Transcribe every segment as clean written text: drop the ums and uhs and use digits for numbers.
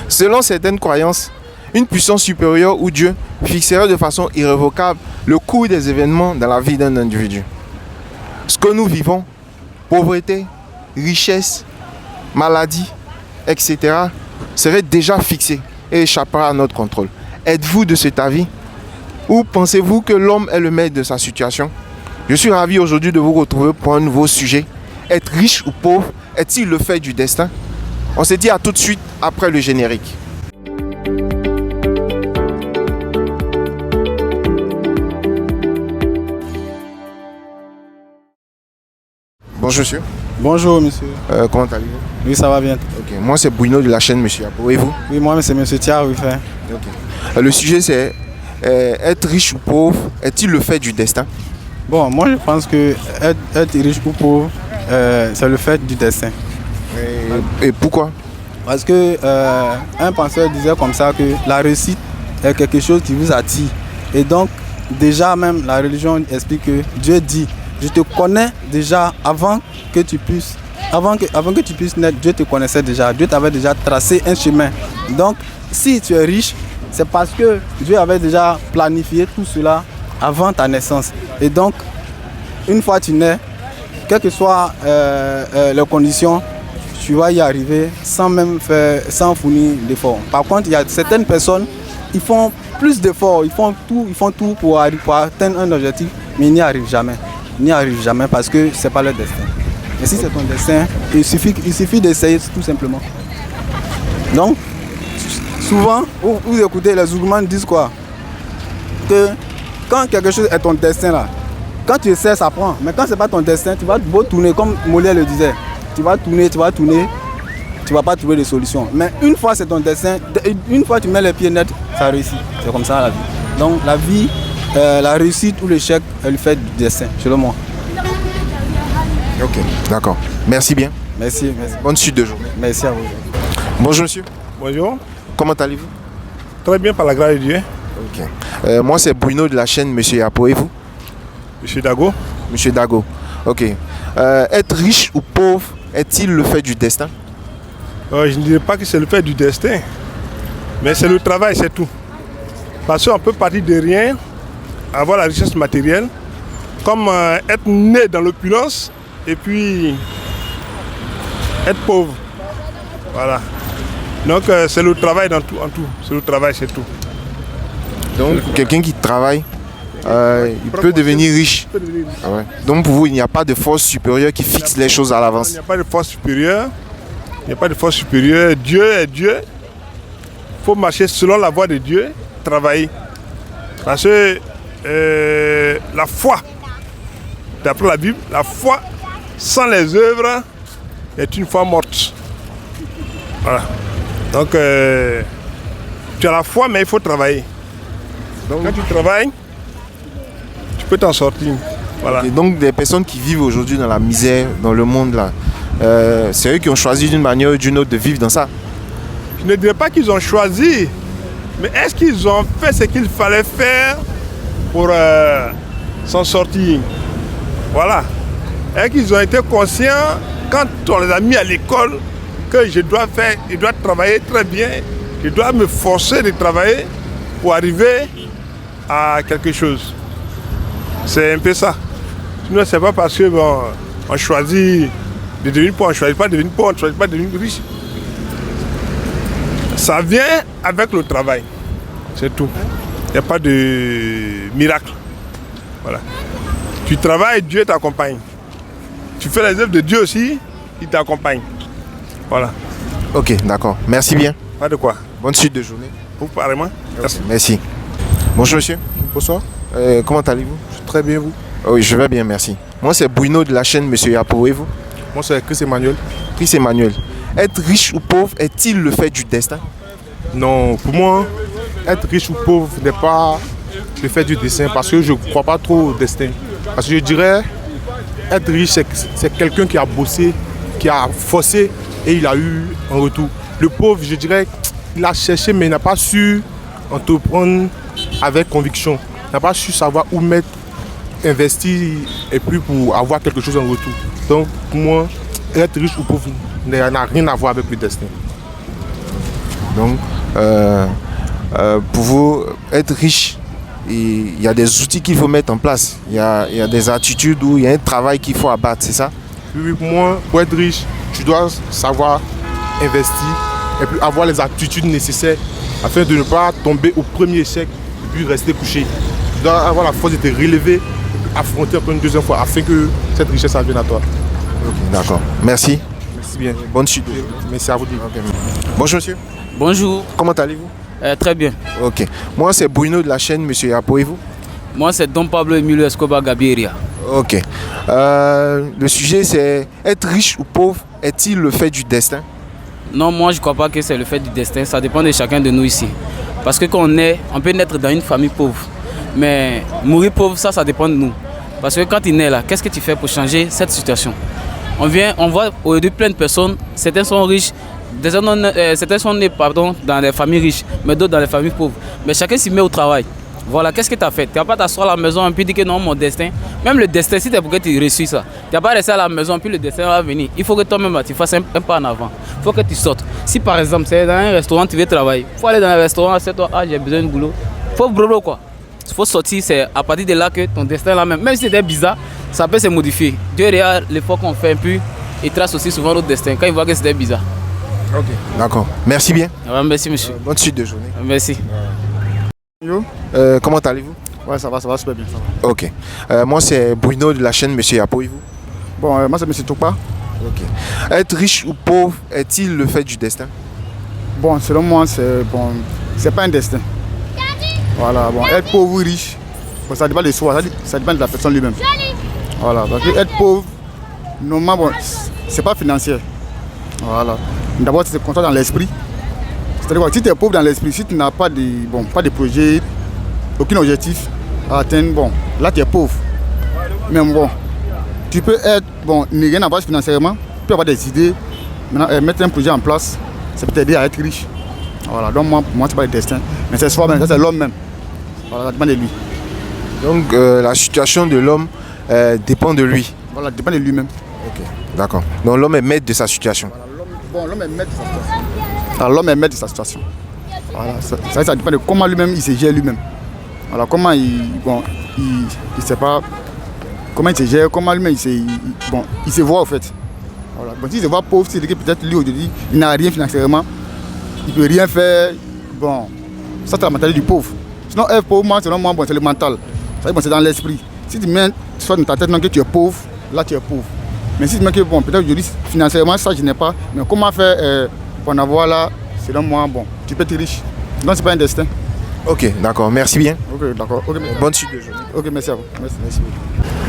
Selon certaines croyances, une puissance supérieure ou Dieu fixerait de façon irrévocable le cours des événements dans la vie d'un individu. Ce que nous vivons, pauvreté, richesse, maladie, etc., serait déjà fixé et échappera à notre contrôle. Êtes-vous de cet avis? Ou pensez-vous que l'homme est le maître de sa situation? Je suis ravi aujourd'hui de vous retrouver pour un nouveau sujet. Être riche ou pauvre, est-il le fait du destin? On se dit à tout de suite après le générique. Bonjour monsieur. Bonjour monsieur. Comment allez-vous? Oui, ça va bien. Ok, moi c'est Bruno de la chaîne Monsieur Yapo. Et vous? Oui, moi c'est monsieur Thia Ruffin. Ok. Le sujet c'est être riche ou pauvre, est-il le fait du destin? Bon, moi je pense que être riche ou pauvre, c'est le fait du destin. Et pourquoi? Parce que un penseur disait comme ça que la réussite est quelque chose qui vous attire. Et donc, déjà même la religion explique que Dieu dit, je te connais déjà avant que tu puisses naître, Dieu te connaissait déjà. Dieu t'avait déjà tracé un chemin. Donc, si tu es riche, c'est parce que Dieu avait déjà planifié tout cela avant ta naissance. Et donc, une fois tu nais, quelles que soient les conditions, tu vas y arriver sans fournir d'efforts. Par contre, il y a certaines personnes, ils font plus d'efforts, ils font tout pour atteindre un objectif, mais ils n'y arrivent jamais. Ils n'y arrivent jamais parce que ce n'est pas leur destin. Et si c'est ton destin, il suffit d'essayer tout simplement. Donc, souvent, vous écoutez, les Zougmans disent quoi? Que quand quelque chose est ton destin là, quand tu essaies, ça prend. Mais quand ce n'est pas ton destin, tu vas beau tourner, comme Molière le disait. Tu vas tourner, tu ne vas pas trouver de solution. Mais une fois c'est ton destin, une fois tu mets les pieds nets, ça réussit. C'est comme ça la vie. Donc la vie, la réussite ou l'échec, elle fait du destin, selon moi. Ok, d'accord. Merci bien. Merci. Bonne suite de journée. Merci à vous. Bonjour monsieur. Bonjour. Comment allez-vous? Très bien par la grâce de Dieu. Ok. Moi c'est Bruno de la chaîne Monsieur Yapo. Et vous? Monsieur Dago. Monsieur Dago. Ok. Être riche ou pauvre, est-il le fait du destin? Je ne dirais pas que c'est le fait du destin, mais c'est le travail, c'est tout. Parce qu'on peut partir de rien, avoir la richesse matérielle, comme être né dans l'opulence et puis être pauvre. Voilà. Donc c'est le travail en tout. C'est le travail, c'est tout. Donc quelqu'un qui travaille, il peut devenir riche. Ah ouais. Donc pour vous, il n'y a pas de force supérieure qui fixe les choses à l'avance. Il n'y a pas de force supérieure. Il n'y a pas de force supérieure. Dieu est Dieu. Il faut marcher selon la voie de Dieu, travailler. Parce que la foi, d'après la Bible, la foi sans les œuvres est une foi morte. Voilà. Donc tu as la foi, mais il faut travailler. Donc quand tu travailles, tu peux t'en sortir. Voilà. Et donc des personnes qui vivent aujourd'hui dans la misère, dans le monde là, c'est eux qui ont choisi d'une manière ou d'une autre de vivre dans ça. Je ne dirais pas qu'ils ont choisi, mais est-ce qu'ils ont fait ce qu'il fallait faire pour s'en sortir? Voilà. Est-ce qu'ils ont été conscients quand on les a mis à l'école que je dois travailler très bien, je dois me forcer de travailler pour arriver à quelque chose? C'est un peu ça. Sinon, c'est pas parce que on choisit de devenir pauvre, on ne choisit pas de devenir pauvre, on ne choisit pas de devenir riche. Ça vient avec le travail. C'est tout. Il n'y a pas de miracle. Voilà. Tu travailles, Dieu t'accompagne. Tu fais les œuvres de Dieu aussi, il t'accompagne. Voilà. Ok, d'accord. Merci bien. Pas de quoi. Bonne suite de journée. Vous pareillement. Merci. Merci. Bonjour monsieur. Bonsoir. Comment allez-vous? Très bien, vous? Oui, je vais bien, merci. Moi c'est Bruno de la chaîne Monsieur Yapo. Et vous? Moi, c'est Chris Emmanuel. Chris Emmanuel. Être riche ou pauvre, est-il le fait du destin? Non, pour moi, être riche ou pauvre n'est pas le fait du destin parce que je ne crois pas trop au destin. Parce que je dirais, être riche, c'est quelqu'un qui a bossé, qui a forcé et il a eu un retour. Le pauvre, je dirais, il a cherché mais il n'a pas su entreprendre avec conviction. Il n'a pas su savoir où mettre, investir et puis pour avoir quelque chose en retour. Donc pour moi, être riche ou pauvre n'a rien à voir avec le destin. Donc, pour vous être riche, il y a des outils qu'il faut mettre en place. Il y a des attitudes où il y a un travail qu'il faut abattre, c'est ça? Oui, pour moi, pour être riche, tu dois savoir investir et puis avoir les attitudes nécessaires afin de ne pas tomber au premier échec et puis rester couché. Tu dois avoir la force de te relever et puis affronter encore une deuxième fois afin que cette richesse vienne à toi. Ok, d'accord. Merci. Merci bien. Bonne suite. Merci à vous. Bonjour monsieur. Bonjour, Comment allez-vous? très bien. Ok. Moi c'est Bruno de la chaîne Monsieur Yapo et vous? Moi, c'est Don Pablo Emilio Escobar Gaviria. Ok. Le sujet c'est être riche ou pauvre est-il le fait du destin? Non, moi, je ne crois pas que c'est le fait du destin. Ça dépend de chacun de nous ici. Parce que quand on peut naître dans une famille pauvre. Mais mourir pauvre, ça dépend de nous. Parce que quand tu nais là, qu'est-ce que tu fais pour changer cette situation? On voit aujourd'hui plein de personnes, certains sont riches, certains sont nés dans les familles riches, mais d'autres dans les familles pauvres. Mais chacun s'y met au travail. Voilà, qu'est-ce que tu as fait? Tu n'as pas t'asseoir à la maison et puis dire que non, mon destin. Même le destin, si tu es pour que tu réussisses ça, tu n'as pas resté à la maison puis le destin va venir. Il faut que toi-même tu fasses un pas en avant. Il faut que tu sortes. Si par exemple, c'est dans un restaurant, tu veux travailler, il faut aller dans un restaurant, c'est toi, j'ai besoin de boulot. Il faut boulot quoi. Il faut sortir, c'est à partir de là que ton destin là même si c'était bizarre, ça peut se modifier. Dieu regarde l'effort qu'on fait, puis il trace aussi souvent notre destin quand il voit que c'était bizarre. Ok. D'accord. Merci bien. Merci monsieur. Bonne suite de journée. Merci. Comment allez-vous? Ouais, ça va super bien. Ça va. Ok. Moi c'est Bruno de la chaîne Monsieur Yapo et vous? Bon, moi c'est M. Toukpa. Ok. Être riche ou pauvre est-il le fait du destin? Bon, selon moi, c'est pas un destin. Voilà, bon, être pauvre ou riche, bon, ça dépend de soi, ça dépend de la personne lui-même. Voilà, parce que être pauvre, normalement, bon, c'est pas financier. Voilà. D'abord, c'est contrat dans l'esprit. C'est-à-dire que si tu es pauvre dans l'esprit, si tu n'as pas de projet, aucun objectif à atteindre, bon, là tu es pauvre. Mais bon, tu peux être, bon, ne rien avoir financièrement, tu peux avoir des idées, maintenant, mettre un projet en place, ça peut t'aider à être riche. Voilà, donc moi c'est pas le destin, mais c'est soi-même, ça c'est l'homme même. Voilà, ça dépend de lui. Donc la situation de l'homme dépend de lui. Voilà, ça dépend de lui-même. Ok. D'accord. Donc l'homme est maître de sa situation. Voilà, l'homme est maître de sa situation. Alors l'homme est maître de sa situation. Voilà, ça dépend de comment lui-même il se gère lui-même. Voilà, comment il sait pas comment il se gère, comment lui-même il se voit en fait. Voilà. Bon, s'il se voit pauvre, c'est que peut-être lui aujourd'hui il n'a rien financièrement, il peut rien faire. Bon, ça c'est la mentalité du pauvre. Sinon être pauvre, moi, selon moi, bon, c'est le mental. C'est dans l'esprit. Si tu mets soit dans ta tête non, que tu es pauvre, là tu es pauvre. Mais si tu mets que bon, peut-être aujourd'hui financièrement ça je n'ai pas, mais comment faire pour en avoir là, selon moi, bon, tu peux être riche. Donc c'est pas un destin. Ok, d'accord. Merci bien. Ok, d'accord. Okay, bonne suite de journée. Ok, merci à vous. Merci.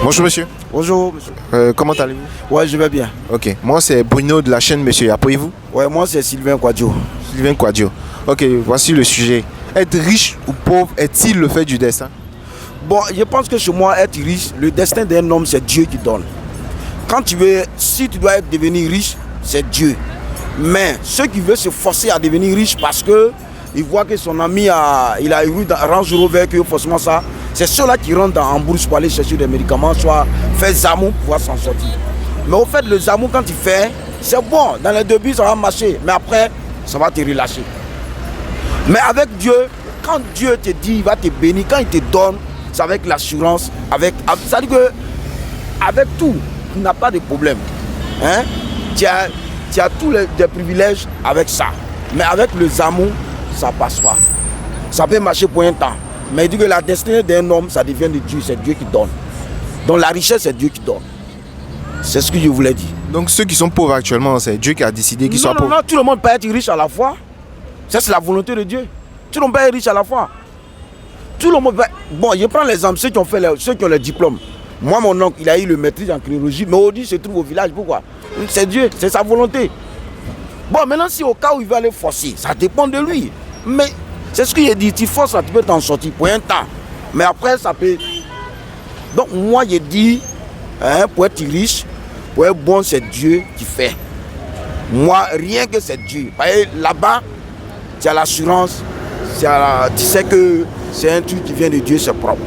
Bonjour monsieur. Bonjour monsieur. Comment allez-vous? Ouais, je vais bien. Ok. Moi c'est Bruno de la chaîne Monsieur Yapo et vous? Ouais, moi c'est Sylvain Quadio. Sylvain Quadio. Ok, voici le sujet. Être riche ou pauvre est-il le fait du destin? Bon, je pense que chez moi, être riche, le destin d'un homme, c'est Dieu qui donne. Si tu dois devenir riche, c'est Dieu. Mais ceux qui veulent se forcer à devenir riche parce que il voit que son ami il a eu dans Range Rover, que forcément ça, c'est ceux-là qui rentrent en bourse pour aller chercher des médicaments, soit faire zamou pour pouvoir s'en sortir. Mais au fait, le zamou, quand tu fais, c'est bon. Dans les débuts, ça va marcher. Mais après, ça va te relâcher. Mais avec Dieu, quand Dieu te dit, il va te bénir, quand il te donne, c'est avec l'assurance, ça dit que avec tout, tu n'as pas de problème. Hein? Tu as tous les privilèges avec ça. Mais avec le zamou, ça passe pas. Ça peut marcher pour un temps. Mais il dit que la destinée d'un homme, ça devient de Dieu, c'est Dieu qui donne. Donc la richesse, c'est Dieu qui donne. C'est ce que je voulais dire. Donc ceux qui sont pauvres actuellement, c'est Dieu qui a décidé qu'ils soient pauvres? Non, tout le monde peut être riche à la fois. Ça, c'est la volonté de Dieu. Tout le monde peut être riche à la fois. Tout le monde peut... Bon, je prends l'exemple, ceux qui ont le diplôme. Moi, mon oncle, il a eu le maîtrise en chirurgie, mais aujourd'hui, il se trouve au village. Pourquoi? C'est Dieu, c'est sa volonté. Bon, maintenant, si au cas où il va aller forcer, ça dépend de lui. Mais c'est ce que j'ai dit, tu forces, tu peux t'en sortir pour un temps. Mais après, ça peut... Donc, moi, j'ai dit, pour être riche, pour être bon, c'est Dieu qui fait. Moi, rien que c'est Dieu. Là-bas, tu as l'assurance, tu sais que c'est un truc qui vient de Dieu, c'est propre.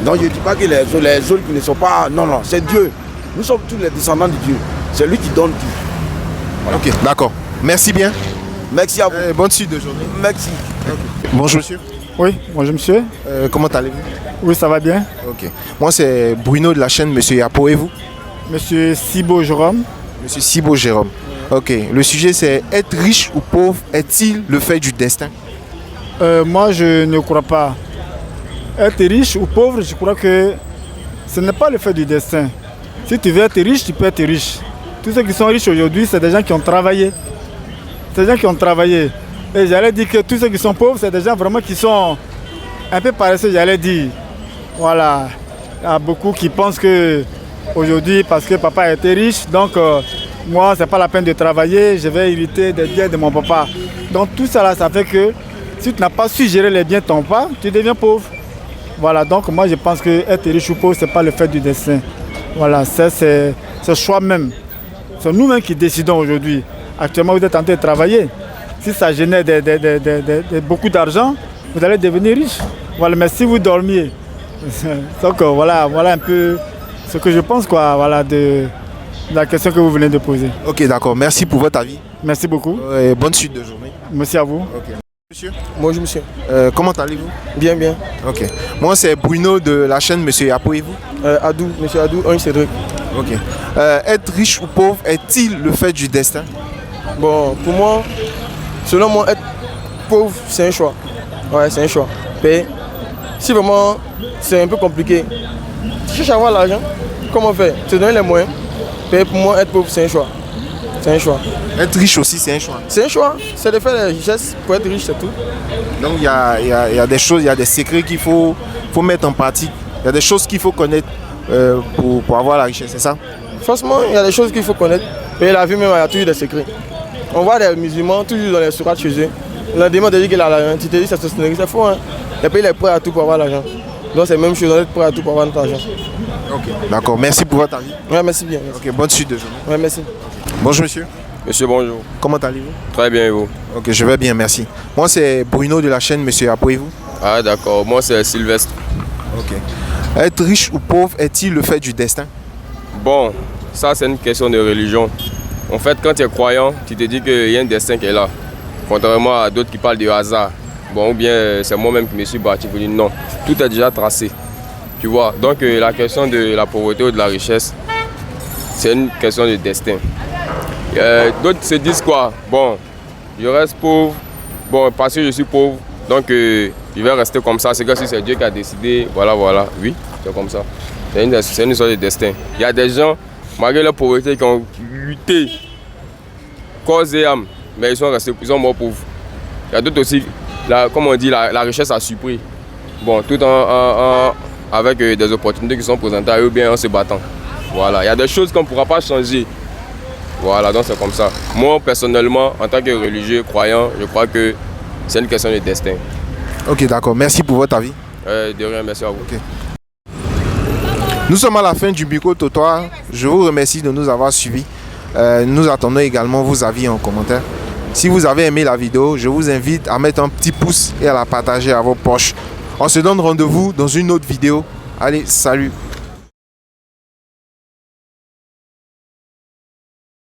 Donc je ne dis pas que les autres qui ne sont pas... Non, c'est Dieu. Nous sommes tous les descendants de Dieu. C'est lui qui donne tout. Voilà. Ok, d'accord. Merci bien. Merci à vous. Bonne suite de journée. Merci. Bonjour monsieur. Oui, bonjour monsieur. Comment allez-vous? Oui, ça va bien. Ok. Moi c'est Bruno de la chaîne Monsieur Yapo et vous? Monsieur Sibo Jérôme. Monsieur Sibo Jérôme. Ok. Le sujet c'est être riche ou pauvre est-il le fait du destin? Moi, je ne crois pas. Être riche ou pauvre, je crois que ce n'est pas le fait du destin. Si tu veux être riche, tu peux être riche. Tous ceux qui sont riches aujourd'hui, c'est des gens qui ont travaillé. C'est des gens qui ont travaillé. Et j'allais dire que tous ceux qui sont pauvres, c'est des gens vraiment qui sont un peu paresseux, j'allais dire. Voilà. Il y a beaucoup qui pensent que aujourd'hui, parce que papa a été riche, donc moi, c'est pas la peine de travailler, je vais hériter des biens de mon papa. Donc tout ça là, ça fait que si tu n'as pas su gérer les biens de ton papa, tu deviens pauvre. Voilà, donc moi je pense que être riche ou pauvre, ce n'est pas le fait du destin. Voilà, c'est ce choix même. C'est nous-mêmes qui décidons aujourd'hui. Actuellement, vous êtes en train de travailler. Si ça génère beaucoup d'argent, vous allez devenir riche. Voilà, mais si vous dormiez, donc voilà un peu ce que je pense quoi, de la question que vous venez de poser. Ok, d'accord. Merci pour votre avis. Merci beaucoup. Et bonne suite de journée. Merci à vous. Ok. Monsieur, Bonjour monsieur. comment allez-vous? Bien, bien. Ok. Moi c'est Bruno de la chaîne Monsieur Yapo et vous? Adou, monsieur Adou, Henri Cédric. Ok. Être riche ou pauvre est-il le fait du destin? Bon, pour moi, selon moi, être pauvre, c'est un choix. Ouais, c'est un choix. Mais si vraiment c'est un peu compliqué, tu cherches à avoir l'argent, comment faire? Tu te donnes les moyens. Mais pour moi, être pauvre, c'est un choix. C'est un choix. Être riche aussi c'est un choix. C'est un choix. C'est de faire des richesses pour être riche, c'est tout. Donc il y a des choses, il y a des secrets qu'il faut mettre en pratique. Il y a des choses qu'il faut connaître pour avoir la richesse, c'est ça? Franchement, il y a des choses qu'il faut connaître. Mais la vie même, il y a toujours des secrets. On voit des musulmans toujours dans les sourates chez eux. Le démon te dit qu'il a l'argent. Tu te dis que c'est faux. Hein? Et puis il est prêt à tout pour avoir l'argent. Donc c'est la même chose, on est prêt à tout pour avoir notre argent. Ok. D'accord, merci pour votre avis. Ouais, merci bien. Merci. Ok, bonne suite de journée. Ouais, merci. Bonjour monsieur. Monsieur, bonjour. Comment allez-vous? Très bien, et vous? Ok, je vais bien, merci. Moi c'est Bruno de la chaîne Monsieur Yapo et vous? Ah, d'accord. Moi, c'est Sylvestre. Ok. Être riche ou pauvre est-il le fait du destin? Bon, ça, c'est une question de religion. En fait, quand tu es croyant, tu te dis qu'il y a un destin qui est là. Contrairement à d'autres qui parlent de hasard. Bon, ou bien c'est moi-même qui me suis battu pour dire non. Tout est déjà tracé. Tu vois? Donc, la question de la pauvreté ou de la richesse, c'est une question de destin. D'autres se disent quoi? Bon, je reste pauvre. Bon, parce que je suis pauvre, donc je vais rester comme ça. C'est que si c'est Dieu qui a décidé, voilà. Oui, c'est comme ça. C'est une histoire de destin. Il y a des gens, malgré leur pauvreté, qui ont lutté corps et âme, mais ils sont morts pauvres. Il y a d'autres aussi, comme on dit, la richesse a surpris. Bon, tout avec des opportunités qui sont présentées à eux, bien en se battant. Voilà, il y a des choses qu'on ne pourra pas changer. Voilà, donc c'est comme ça. Moi, personnellement, en tant que religieux, croyant, je crois que c'est une question de destin. Ok, d'accord. Merci pour votre avis. De rien, merci à vous. Okay. Nous sommes à la fin du micro-trottoir. Je vous remercie de nous avoir suivis. Nous attendons également vos avis en commentaire. Si vous avez aimé la vidéo, je vous invite à mettre un petit pouce et à la partager à vos proches. On se donne rendez-vous dans une autre vidéo. Allez, salut!